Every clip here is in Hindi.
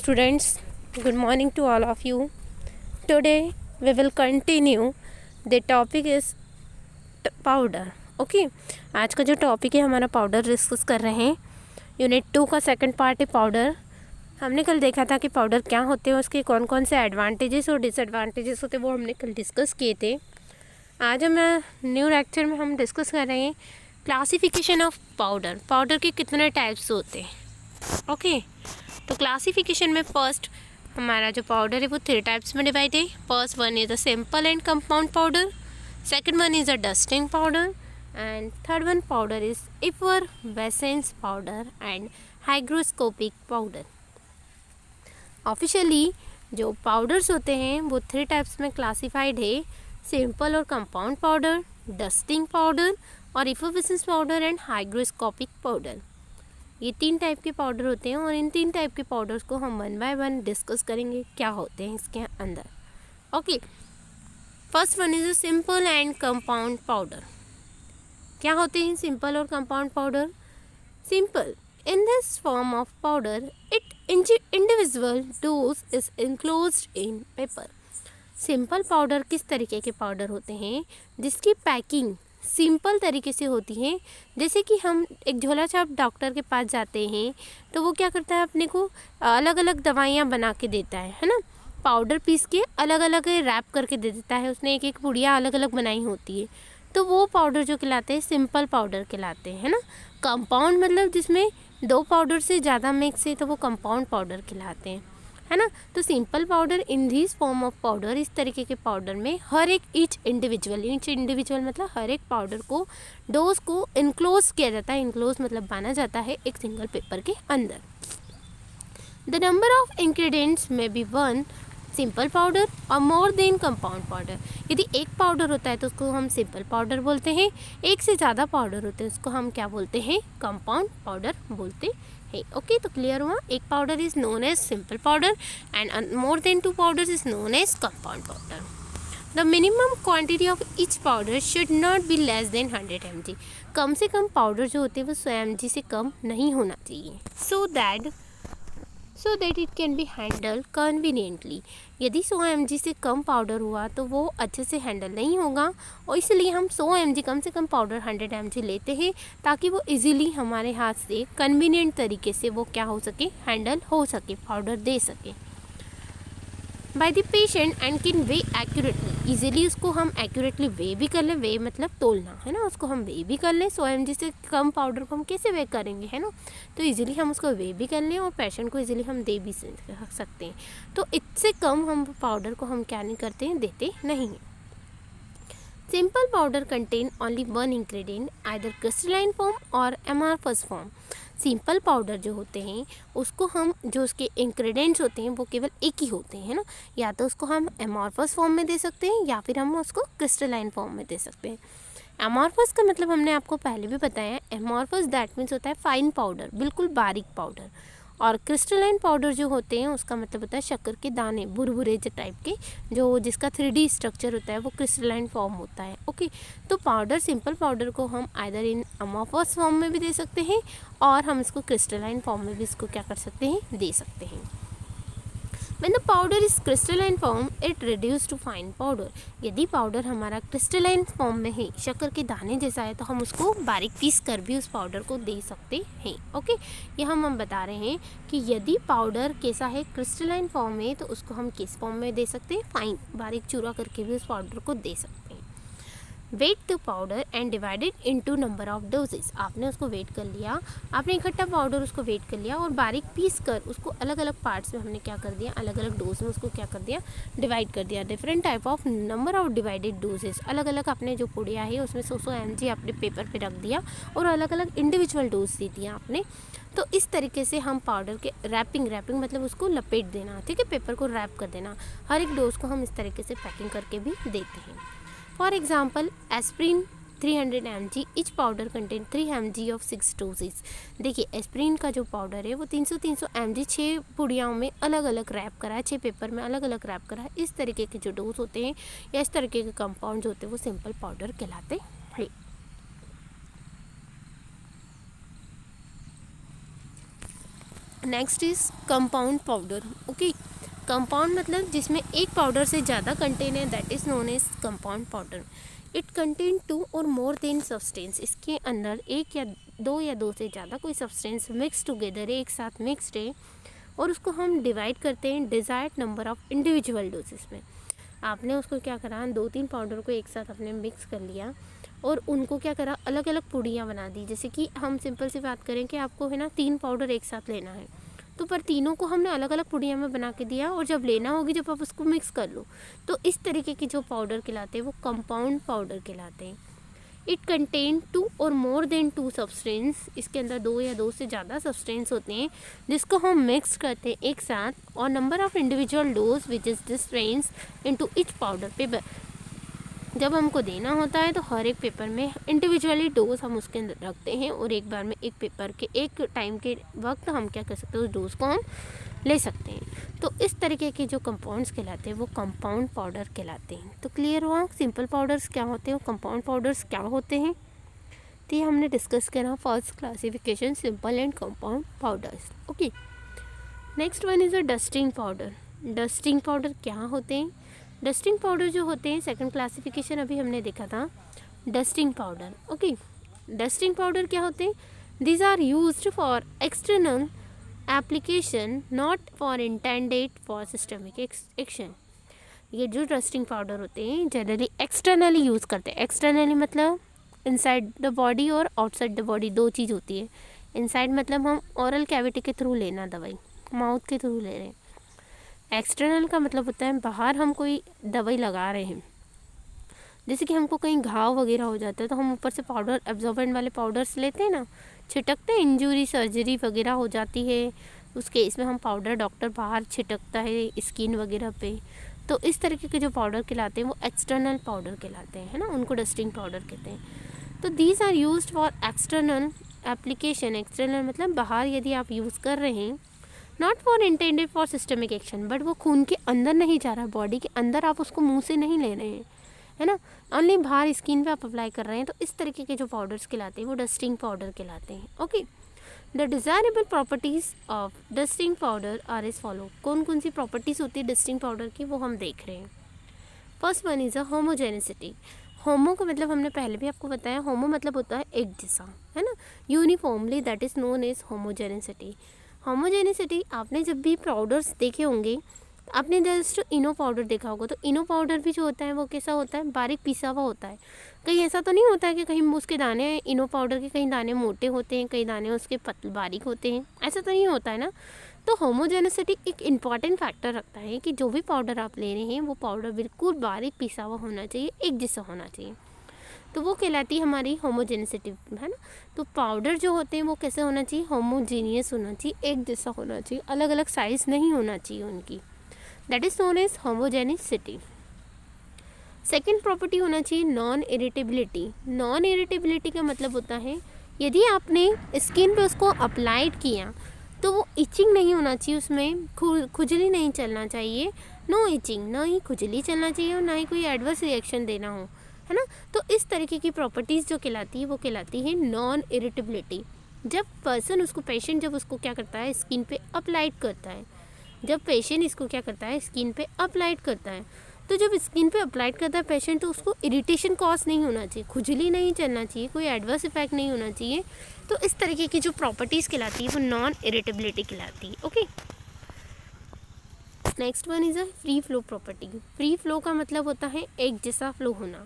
students, good morning to all of you. Today we will continue. The topic is powder. Okay, आज का जो टॉपिक है हमारा पाउडर डिस्कस कर रहे हैं. यूनिट 2 का सेकंड पार्ट है पाउडर. हमने कल देखा था कि पाउडर क्या होते हैं, उसके कौन कौन से एडवांटेजेस और डिसएडवांटेजेस होते हैं वो हमने कल डिस्कस किए थे. आज हम न्यू लेक्चर में हम डिस्कस कर रहे हैं क्लासिफिकेशन ऑफ पाउडर. पाउडर के कितने टाइप्स होते हैं. ओके, तो क्लासिफिकेशन में फर्स्ट हमारा जो पाउडर है वो 3 टाइप्स में डिवाइड है. First one is a simple and compound powder, second one is a dusting powder, and third one powder is effervescence powder and hygroscopic powder. Officially जो पाउडर्स होते हैं वो 3 टाइप्स में क्लासिफाइड है. सिंपल और कंपाउंड पाउडर, डस्टिंग पाउडर और effervescence powder and hygroscopic powder. ये 3 टाइप के पाउडर होते हैं और इन 3 टाइप के पाउडर्स को हम 1 बाय 1 डिस्कस करेंगे क्या होते हैं इसके अंदर. Okay, first one is a simple and compound powder. क्या होते हैं सिंपल और compound powder. Simple, in this form of powder it individual dose is enclosed in paper. Simple powder किस तरीके के पाउडर होते हैं जिसकी पैकिंग सिंपल तरीके से होती है. जैसे कि हम एक झोला छाप डॉक्टर के पास जाते हैं तो वो क्या करता है, अपने को अलग अलग दवाइयाँ बना के देता है ना. पाउडर पीस के अलग अलग रैप करके दे देता है, उसने एक एक पुड़िया अलग अलग बनाई होती है. तो वो पाउडर जो कहलाते हैं सिंपल पाउडर कहलाते हैं ना. कंपाउंड मतलब जिसमें 2 पाउडर से ज़्यादा मिक्स है तो वो कंपाउंड पाउडर कहलाते हैं, है ना. तो simple powder in this form of powder, इस तरीके के पाउडर में हर एक ईच इंडिविजुअल मतलब हर एक पाउडर को डोज को इनक्लोज किया जाता है. इनक्लोज मतलब बांधा जाता है एक सिंगल पेपर के अंदर. द नंबर ऑफ इंग्रेडिएंट्स में बी 1 सिंपल पाउडर और मोर देन कंपाउंड पाउडर. यदि एक पाउडर होता है तो उसको हम सिंपल पाउडर बोलते हैं. एक से ज़्यादा पाउडर होते हैं उसको हम क्या बोलते हैं, कंपाउंड पाउडर बोलते हैं. ओके, तो क्लियर हुआ. एक powder is known as simple powder and more than 2 powders is known as compound powder. The minimum quantity of each powder should not be less than 100 mg. कम से कम पाउडर जो होते हैं वो 100 mg से कम नहीं होना चाहिए. So that it can be handle conveniently. यदि 100 mg से कम पाउडर हुआ तो वो अच्छे से हैंडल नहीं होगा और इसलिए हम 100 mg कम से कम पाउडर 100 mg लेते हैं ताकि वो इजीली हमारे हाथ से कन्वीनियंट तरीके से वो क्या हो सके, हैंडल हो सके, पाउडर दे सके by the patient and can way accurately. Easily उसको हम एक्यूरेटली वे भी कर लें. वे मतलब तोलना, है ना. उसको हम वे भी कर लें. 100 mg से कम पाउडर को हम कैसे वे करेंगे, है ना. तो इजीली हम उसको वे भी कर लें और पेशेंट को इजीली हम दे भी सकते हैं. तो इससे कम हम पाउडर को हम क्या नहीं करते हैं, देते नहीं हैं. Simple powder contain only 1 ingredient either crystalline form और एमॉर्फस फॉर्म. सिंपल पाउडर जो होते हैं उसको हम जो उसके इंग्रेडिएंट्स होते हैं वो केवल एक ही होते हैं, है ना. या तो उसको हम एमॉर्फस फॉर्म में दे सकते हैं या फिर हम उसको क्रिस्टलाइन फॉर्म में दे सकते हैं. एमॉर्फस का मतलब हमने आपको पहले भी बताया. एमॉर्फस दैट मीन्स होता है फाइन पाउडर, बिल्कुल बारीक पाउडर. और क्रिस्टलाइन पाउडर जो होते हैं उसका मतलब होता है शक्कर के दाने, भुरभुरे टाइप के, जो जिसका 3D स्ट्रक्चर होता है वो क्रिस्टलाइन फॉर्म होता है. ओके, तो पाउडर सिंपल पाउडर को हम आइदर इन अमॉर्फस फॉर्म में भी दे सकते हैं और हम इसको क्रिस्टलाइन फॉर्म में भी इसको क्या कर सकते हैं, दे सकते हैं. When the powder is crystalline form, it reduces to fine powder. यदि पाउडर हमारा क्रिस्टलाइन फॉर्म में है, शक्कर के दाने जैसा है, तो हम उसको बारीक पीस कर भी उस पाउडर को दे सकते हैं. ओके, ये हम बता रहे हैं कि यदि पाउडर कैसा है, क्रिस्टलाइन फॉर्म में, तो उसको हम किस फॉर्म में दे सकते हैं, फाइन, बारीक चूरा करके भी उस पाउडर को दे सकते हैं. Weigh the powder and divided into number of doses. आपने उसको वेट कर लिया, आपने इकट्ठा पाउडर उसको वेट कर लिया और बारीक पीस कर उसको अलग अलग पार्ट्स में हमने क्या कर दिया, अलग अलग डोज में उसको क्या कर दिया, डिवाइड कर दिया. Different type of number of divided doses, अलग अलग आपने जो पुड़िया है उसमें 100 mg आपने पेपर पे रख दिया और अलग अलग इंडिविजुअल डोज दे दिया आपने. तो इस तरीके से हम पाउडर के रैपिंग मतलब उसको लपेट देना, ठीक है, पेपर को रैप कर देना. हर एक डोज को हम इस तरीके से पैकिंग करके भी देते हैं. For example aspirin 300 mg, etch powder contain 3 mg of 6 doses. देखिए एस्प्रिन का जो पाउडर है वो 300 mg 6 पुड़ियाओं में अलग अलग रैप करा है, 6 पेपर में अलग अलग रैप करा है. इस तरीके के जो डोज होते हैं या इस तरीके के कंपाउंड होते हैं वो सिंपल पाउडर कहलाते हैं. Next is compound powder. Okay, compound मतलब जिसमें एक पाउडर से ज़्यादा कंटेन है, that is known as compound powder. It contain 2 और मोर देन सब्सटेंस, इसके अंदर एक या दो से ज़्यादा कोई सब्सटेंस मिक्स टुगेदर है, एक साथ मिक्सड है, और उसको हम डिवाइड करते हैं desired number of individual doses में। आपने उसको क्या करा, 2-3 पाउडर को एक साथ आपने मिक्स कर लिया और उनको क्या करा, अलग अलग पुड़ियाँ बना दी। जैसे कि हम सिंपल सी बात करें कि आपको है ना 3 पाउडर एक साथ लेना है, तो पर तीनों को हमने अलग अलग पुड़िया में बना के दिया, और जब लेना होगी जब आप उसको मिक्स कर लो, तो इस तरीके के जो पाउडर कहलाते हैं वो कंपाउंड पाउडर कहलाते हैं। इट कंटेन 2 और मोर देन 2 सब्सटेंस, इसके अंदर 2 या 2 से ज़्यादा सब्सटेंस होते हैं जिसको हम मिक्स करते हैं एक साथ, और number of individual dose which is dispense into each powder paper. जब हमको देना होता है तो हर एक पेपर में इंडिविजुअली डोज हम उसके अंदर रखते हैं, और एक बार में एक पेपर के एक टाइम के वक्त हम क्या कर सकते हैं, उस डोज को हम ले सकते हैं। तो इस तरीके के जो कंपाउंड्स कहलाते हैं वो कंपाउंड पाउडर कहलाते हैं। तो क्लियर हुआ सिंपल पाउडर्स क्या होते हैं और कंपाउंड पाउडर्स क्या होते हैं। तो ये हमने डिस्कस करा first classification simple and compound powders. Okay, next one is a dusting powder. Dusting powder क्या होते हैं? डस्टिंग पाउडर जो होते हैं, सेकंड क्लासिफिकेशन अभी हमने देखा था dusting powder. Okay, dusting powder क्या होते हैं? These are used for external application, not for intended for systemic action. ये जो डस्टिंग पाउडर होते हैं जनरली एक्सटर्नली यूज़ करते हैं। एक्सटर्नली मतलब इनसाइड द बॉडी और आउटसाइड द बॉडी, दो चीज़ होती है। इनसाइड मतलब हम ओरल कैविटी के थ्रू लेना दवाई, माउथ के थ्रू ले रहे हैं। एक्सटर्नल का मतलब होता है बाहर हम कोई दवाई लगा रहे हैं, जैसे कि हमको कहीं घाव वगैरह हो जाता है तो हम ऊपर से पाउडर एब्जॉर्बेंट वाले पाउडर्स लेते हैं ना, छिटकते हैं, इंजरी सर्जरी वगैरह हो जाती है उस केस में हम पाउडर डॉक्टर बाहर छिटकता है स्किन वगैरह पे। तो इस तरीके के जो पाउडर कहलाते हैं वो एक्सटर्नल पाउडर कहलाते हैं, है ना, उनको डस्टिंग पाउडर कहते हैं। तो these are used for external application. External मतलब बाहर यदि आप यूज़ कर रहे हैं, not for intended for systemic action, but वो खून के अंदर नहीं जा रहा, बॉडी के अंदर आप उसको मुंह से नहीं ले रहे हैं, है ना, ओनली बाहर स्किन पे आप अप्लाई कर रहे हैं। तो इस तरीके के जो पाउडर्स कहलाते हैं वो डस्टिंग पाउडर कहलाते हैं। Okay, the desirable properties of dusting powder are is follow. कौन कौन सी प्रॉपर्टीज़ होती है डस्टिंग पाउडर की वो हम देख रहे हैं। First one is a homogeneity. Homo का मतलब हमने पहले भी आपको बताया, होमो मतलब होता है एक जैसा, है ना, uniformly, that is known as homogeneity. Homogeneity आपने जब भी पाउडर्स देखे होंगे, आपने जस्ट इनो पाउडर देखा होगा, तो इनो पाउडर भी जो होता है वो कैसा होता है, बारीक पिसा हुआ होता है। कहीं ऐसा तो नहीं होता है कि कहीं उसके दाने इनो पाउडर के कहीं दाने मोटे होते हैं, कहीं दाने उसके बारीक होते हैं, ऐसा तो नहीं होता है ना। तो होमोजेनिसिटी एक इम्पॉर्टेंट फैक्टर रखता है कि जो भी पाउडर आप ले रहे हैं वो पाउडर बिल्कुल बारीक पिसा हुआ होना चाहिए, एक जैसा होना चाहिए, तो वो कहलाती है हमारी होमोजेनिसिटी, है ना। तो पाउडर जो होते हैं वो कैसे होना चाहिए, होमोजीनियस होना चाहिए, एक जैसा होना चाहिए, अलग अलग साइज़ नहीं होना चाहिए उनकी, that is known as homogeneity. Second property होना चाहिए नॉन इरिटेबिलिटी। नॉन इरिटेबिलिटी का मतलब होता है यदि आपने स्किन पे उसको अप्लाइड किया तो वो इचिंग नहीं होना चाहिए, उसमें खुजली नहीं चलना चाहिए, नो इचिंग, ना ही खुजली चलना चाहिए और ना ही कोई एडवर्स रिएक्शन देना हो, है ना। तो इस तरीके की प्रॉपर्टीज़ जो कहलाती है वो कहलाती है नॉन इरिटेबिलिटी। जब पर्सन उसको पेशेंट जब उसको क्या करता है स्किन पे अप्लाइड करता है, जब पेशेंट इसको क्या करता है स्किन पे अप्लाइड करता है, तो जब स्किन पे अप्लाइड करता है पेशेंट तो उसको इरिटेशन कॉज नहीं होना चाहिए, खुजली नहीं चलना चाहिए, कोई एडवर्स इफेक्ट नहीं होना चाहिए। तो इस तरीके की जो प्रॉपर्टीज़ कहलाती है वो नॉन इरिटेबिलिटी कहलाती है। Okay, next one is a free flow property. Free flow का मतलब होता है एक जैसा फ्लो होना।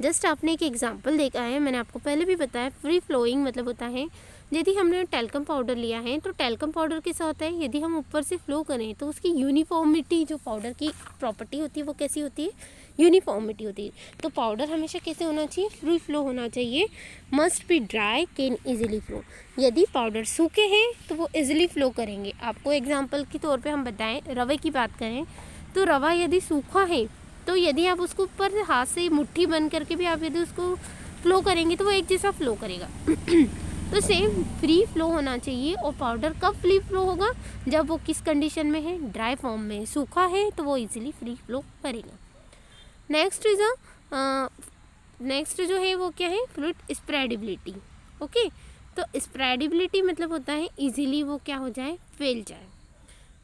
जस्ट आपने एक एग्जांपल देखा है, मैंने आपको पहले भी बताया, फ्री फ्लोइंग मतलब होता है यदि हमने टैल्कम पाउडर लिया है तो टैल्कम पाउडर कैसा होता है, यदि हम ऊपर से फ्लो करें तो उसकी यूनिफॉर्मिटी, जो पाउडर की प्रॉपर्टी होती है वो कैसी होती है, यूनिफॉर्मिटी होती है। तो पाउडर हमेशा कैसे होना चाहिए, फ्री फ्लो होना चाहिए, must be dry can easily flow. यदि पाउडर सूखे हैं तो वो ईजिली फ्लो करेंगे। आपको एग्जाम्पल के तौर पर हम बताएँ, रवे की बात करें तो रवा यदि सूखा है तो यदि आप उसको ऊपर हाथ से मुट्ठी बंद करके भी आप यदि उसको फ्लो करेंगे तो वो एक जैसा फ्लो करेगा। तो सेम फ्री फ्लो होना चाहिए। और पाउडर कब फ्री फ्लो होगा, जब वो किस कंडीशन में है, ड्राई फॉर्म में, सूखा है तो वो इजीली फ्री फ्लो करेगा। नेक्स्ट इज नेक्स्ट जो है वो क्या है, फ्लूइड स्प्रेडेबिलिटी। ओके, तो स्प्रेडेबिलिटी मतलब होता है इजीली वो क्या हो जाए, फैल जाए।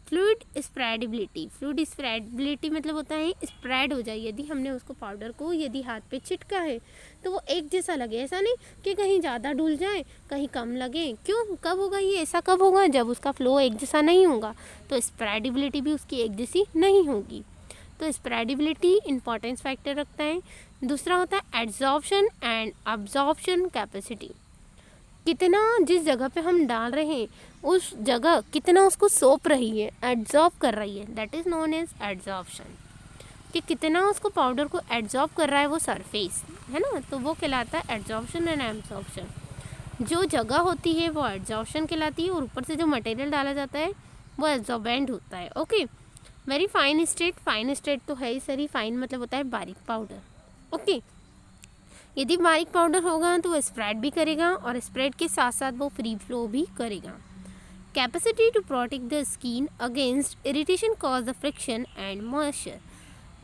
फ्लूइड स्प्रेडेबिलिटी मतलब होता है स्प्रेड हो जाए। यदि हमने उसको पाउडर को यदि हाथ पे चिटका है तो वो एक जैसा लगे, ऐसा नहीं कि कहीं ज़्यादा डूल जाए कहीं कम लगे। क्यों, कब होगा ये, ऐसा कब होगा, जब उसका फ्लो एक जैसा नहीं होगा, तो स्प्रेडेबिलिटी भी उसकी एक जैसी नहीं होगी। तो स्प्रेडेबिलिटी इंपॉर्टेंस फैक्टर रखता है। दूसरा होता है एड्जॉर्प्शन एंड अब्जॉर्प्शन कैपेसिटी। कितना जिस जगह पे हम डाल रहे हैं उस जगह कितना उसको सोप रही है, एड्जॉर्ब कर रही है, that is known as adsorption. कि कितना उसको पाउडर को एड्जॉर्ब कर रहा है वो सरफेस, है ना, तो वो कहलाता है एड्जॉर्प्शन एंड एब्जॉर्प्शन। जो जगह होती है वो एड्जॉर्प्शन कहलाती है और ऊपर से जो मटेरियल डाला जाता है वो एब्जॉर्बेंट होता है। ओके, वेरी फाइन स्टेट तो है ही सर, फाइन मतलब होता है बारीक पाउडर। ओके, यदि बारीक पाउडर होगा तो वो स्प्रेड भी करेगा और स्प्रेड के साथ साथ वो फ्री फ्लो भी करेगा। Capacity to protect the skin against irritation cause the friction and moisture.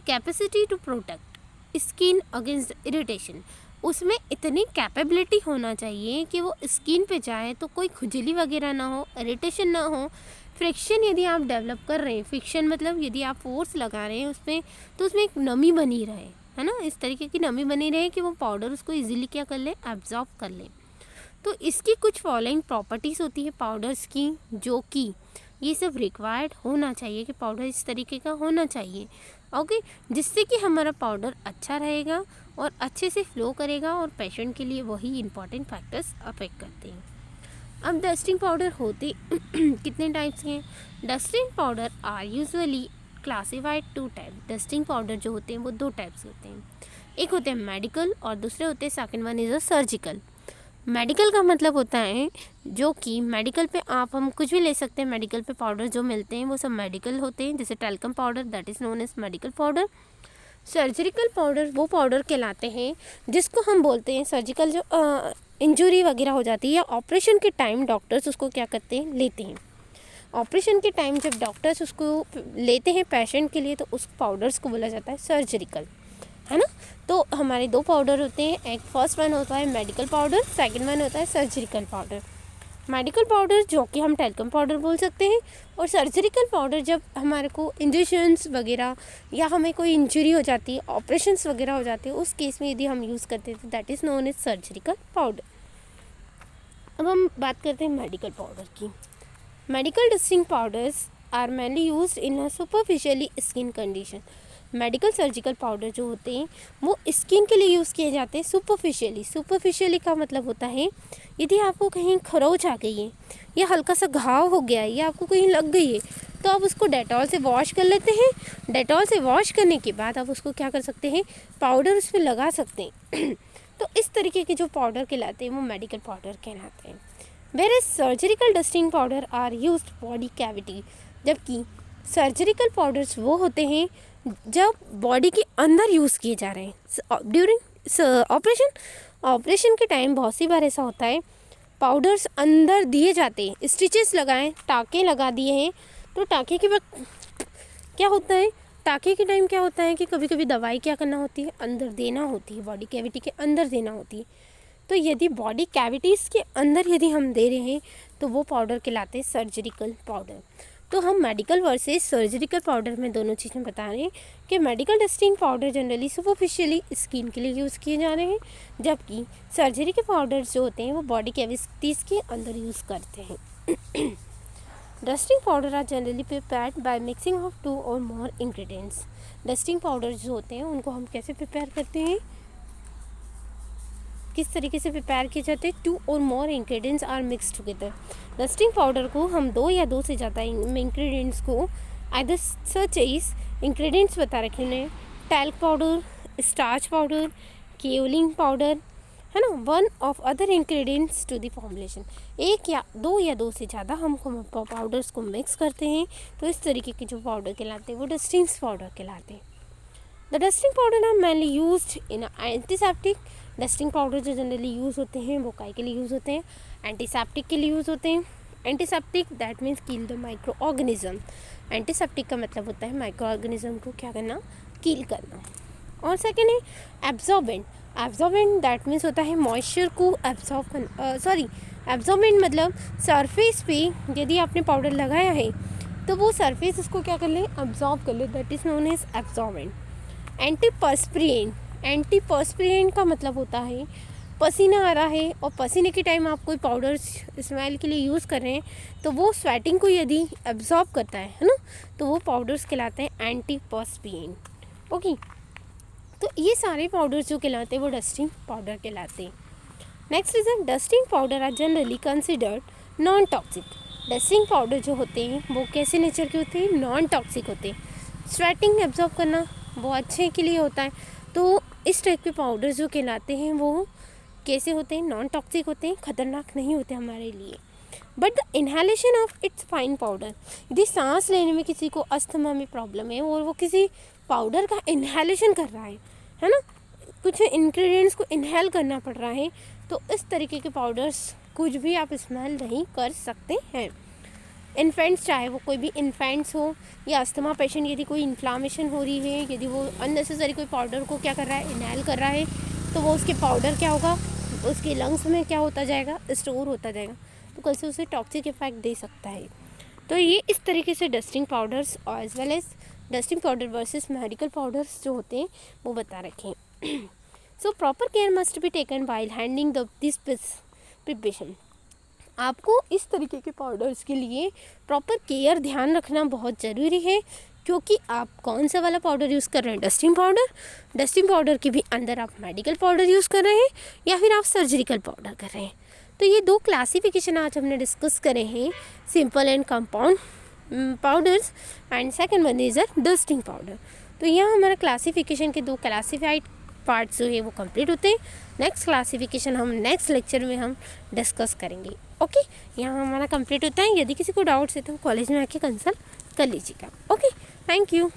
Capacity to protect skin against irritation, उसमें इतनी कैपेबिलिटी होना चाहिए कि वो स्किन पे जाए तो कोई खुजली वगैरह ना हो, इरिटेशन ना हो। फ्रिक्शन यदि आप डेवलप कर रहे हैं, फ्रिक्शन मतलब यदि आप फोर्स लगा रहे हैं उसमें तो उसमें एक नमी बनी रहे, है ना, इस तरीके की नमी बनी रहे कि वो पाउडर उसको इजीली क्या कर ले, एब्जॉर्ब कर ले। तो इसकी कुछ फॉलोइंग प्रॉपर्टीज़ होती है पाउडर्स की, जो कि ये सब रिक्वायर्ड होना चाहिए कि पाउडर इस तरीके का होना चाहिए। ओके, जिससे कि हमारा पाउडर अच्छा रहेगा और अच्छे से फ्लो करेगा और पेशेंट के लिए वही इंपॉर्टेंट फैक्टर्स अफेक्ट करते हैं। अब डस्टिंग पाउडर होते कितने टाइप्स के हैं? Dusting powder are usually classified two type. Dusting powder जो होते हैं वो दो टाइप्स होते हैं, एक होते हैं मेडिकल और दूसरे होते हैं second one is a surgical. Medical का मतलब होता है जो कि मेडिकल पे आप हम कुछ भी ले सकते हैं, मेडिकल पे पाउडर जो मिलते हैं वो सब मेडिकल होते हैं, जैसे talcum powder that is known as medical powder. Surgical powder वो पाउडर कहलाते हैं जिसको हम बोलते हैं सर्जिकल, जो इंजरी वगैरह हो जाती है या ऑपरेशन के टाइम डॉक्टर्स उसको क्या करते हैं, लेते हैं। ऑपरेशन के टाइम जब डॉक्टर्स उसको लेते हैं पेशेंट के लिए तो उस पाउडर्स को बोला जाता है सर्जिकल, है ना। तो हमारे दो पाउडर होते हैं, एक फर्स्ट वन होता है मेडिकल पाउडर, सेकंड वन होता है सर्जिकल पाउडर। मेडिकल पाउडर जो कि हम टेल्कम पाउडर बोल सकते हैं, और सर्जिकल पाउडर जब हमारे को इंजेक्शंस वगैरह या हमें कोई इंजरी हो जाती है, ऑपरेशंस वगैरह हो जाती है, उस केस में यदि हम यूज़ करते हैं तो that is known as surgical powder. अब हम बात करते हैं मेडिकल पाउडर की। Medical dusting powders are mainly used in a superficially skin condition. Medical surgical powder जो होते हैं वो स्किन के लिए यूज़ किए जाते हैं सुपरफिशियली का मतलब होता है यदि आपको कहीं खरोच आ गई है या हल्का सा घाव हो गया है या आपको कहीं लग गई है तो आप उसको डेटॉल से वॉश कर लेते हैं। डेटॉल से वॉश करने के बाद आप उसको क्या कर सकते हैं, पाउडर उस पर लगा सकते हैं। तो इस तरीके के जो पाउडर कहलाते हैं वो मेडिकल पाउडर कहलाते हैं। Where surgical dusting powder are used body cavity, जबकि सर्जिकल पाउडर्स वो होते हैं जब बॉडी के अंदर यूज़ किए जा रहे हैं ड्यूरिंग ऑपरेशन के टाइम। बहुत सी बार ऐसा होता है पाउडर्स अंदर दिए जाते हैं, स्टिचेस लगाएं, टाँके लगा दिए हैं, तो टाँके के वक्त क्या होता है, टाँके के टाइम क्या होता है कि कभी कभी दवाई क्या करना होती है, अंदर देना होती है, बॉडी कैविटी के अंदर देना होती है। तो यदि बॉडी कैविटीज़ के अंदर यदि हम दे रहे हैं तो वो पाउडर कहलाते हैं सर्जिकल पाउडर। तो हम मेडिकल वर्सेस सर्जिकल पाउडर में दोनों चीज़ें बता रहे हैं कि medical dusting powder generally superficially skin के लिए यूज़ किए जा रहे हैं, जबकि सर्जिकल पाउडर्स जो होते हैं वो बॉडी कैविटीज़ के अंदर यूज़ करते हैं। Dusting powder are generally prepared by mixing of 2 और मोर इंग्रेडिएंट्स। डस्टिंग पाउडर जो होते हैं उनको हम कैसे प्रिपेयर करते हैं, किस तरीके से प्रिपेयर किए जाते हैं, 2 और more ingredients are mix together. Dusting powder को हम 2 या 2 से ज़्यादा इंग्रेडिएंट्स को आइदर सच इज इंग्रेडिएंट्स बता रखे हैं, talc powder, starch powder, kaolin powder, है ना, one of other ingredients to the formulation. 1 या 2 से ज़्यादा हम पाउडर्स को मिक्स करते हैं तो इस तरीके के जो पाउडर कहलाते हैं वो डस्टिंग पाउडर कहलाते हैं। The dusting powder are mainly used in antiseptic. Dusting powder जो जनरली यूज़ होते हैं वो काय के लिए यूज़ होते हैं, एंटीसेप्टिक के लिए यूज़ होते हैं। Antiseptic that means kill the micro organism. Antiseptic का मतलब होता है माइक्रो ऑर्गेनिज्म को क्या करना, किल करना। और सेकेंड है एब्जॉर्बेंट। एब्जॉर्बेंट दैट मीन्स होता है मॉइस्चर को एब्जॉर्ब करना, एब्जॉर्बेंट मतलब सरफेस पे यदि आपने पाउडर लगाया है तो वो सरफेस उसको क्या कर ले, अब्जॉर्ब कर ले, that is known as absorbent. Antiperspirant का मतलब होता है पसीना आ रहा है और पसीने के टाइम आप कोई पाउडर स्मेल के लिए यूज़ कर रहे हैं तो वो स्वेटिंग को यदि एब्जॉर्ब करता है ना, तो वो पाउडर्स कहलाते हैं एंटीपर्स्पिरेंट। ओके, तो ये सारे पाउडर्स जो कहलाते हैं वो डस्टिंग पाउडर कहलाते हैं। Next is dusting powder are generally considered non toxic. Dusting powder जो होते हैं वो कैसे नेचर के होते हैं, नॉन टॉक्सिक होते हैं। स्वेटिंग एब्जॉर्ब करना वो अच्छे के लिए होता है, तो इस टाइप के पाउडर जो कहलाते हैं वो कैसे होते हैं, नॉन टॉक्सिक होते हैं, खतरनाक नहीं होते हमारे लिए। But the inhalation of its fine powder, यदि सांस लेने में किसी को अस्थमा में प्रॉब्लम है और वो किसी पाउडर का इन्हेलेशन कर रहा है ना, कुछ इंग्रेडिएंट्स को इन्हेल करना पड़ रहा है, तो इस तरीके के पाउडर्स कुछ भी आप इस्तेमाल नहीं कर सकते हैं। इन्फेंट्स, चाहे वो कोई भी इन्फेंट्स हो या अस्थमा पेशेंट, यदि कोई इन्फ्लामेशन हो रही है, यदि वो अननेसेसरी कोई पाउडर को क्या कर रहा है, इनहेल कर रहा है, तो वो उसके पाउडर क्या होगा, उसके लंग्स में क्या होता जाएगा, स्टोर होता जाएगा, तो कल से उसे टॉक्सिक इफेक्ट दे सकता है। तो ये इस तरीके से डस्टिंग पाउडर्स और as well as dusting powder versus medical powders जो होते हैं वो बता रखे हैं। So proper care must be taken while handling this preparation. आपको इस तरीके के पाउडर्स के लिए प्रॉपर केयर ध्यान रखना बहुत ज़रूरी है, क्योंकि आप कौन सा वाला पाउडर यूज़ कर रहे हैं, डस्टिंग पाउडर के भी अंदर आप मेडिकल पाउडर यूज़ कर रहे हैं या फिर आप सर्जिकल पाउडर कर रहे हैं। तो ये दो क्लासिफिकेशन आज हमने डिस्कस करे हैं, simple and compound powders and second one is a dusting powder. तो यहाँ हमारा क्लासिफिकेशन के दो क्लासिफाइड पार्ट्स जो है वो कंप्लीट होते हैं। नेक्स्ट क्लासिफिकेशन हम नेक्स्ट लेक्चर में हम डिस्कस करेंगे। ओके, यहाँ हमारा कंप्लीट होता है। यदि किसी को डाउट्स है तो कॉलेज में आके कंसल्ट कर लीजिएगा। Okay, thank you.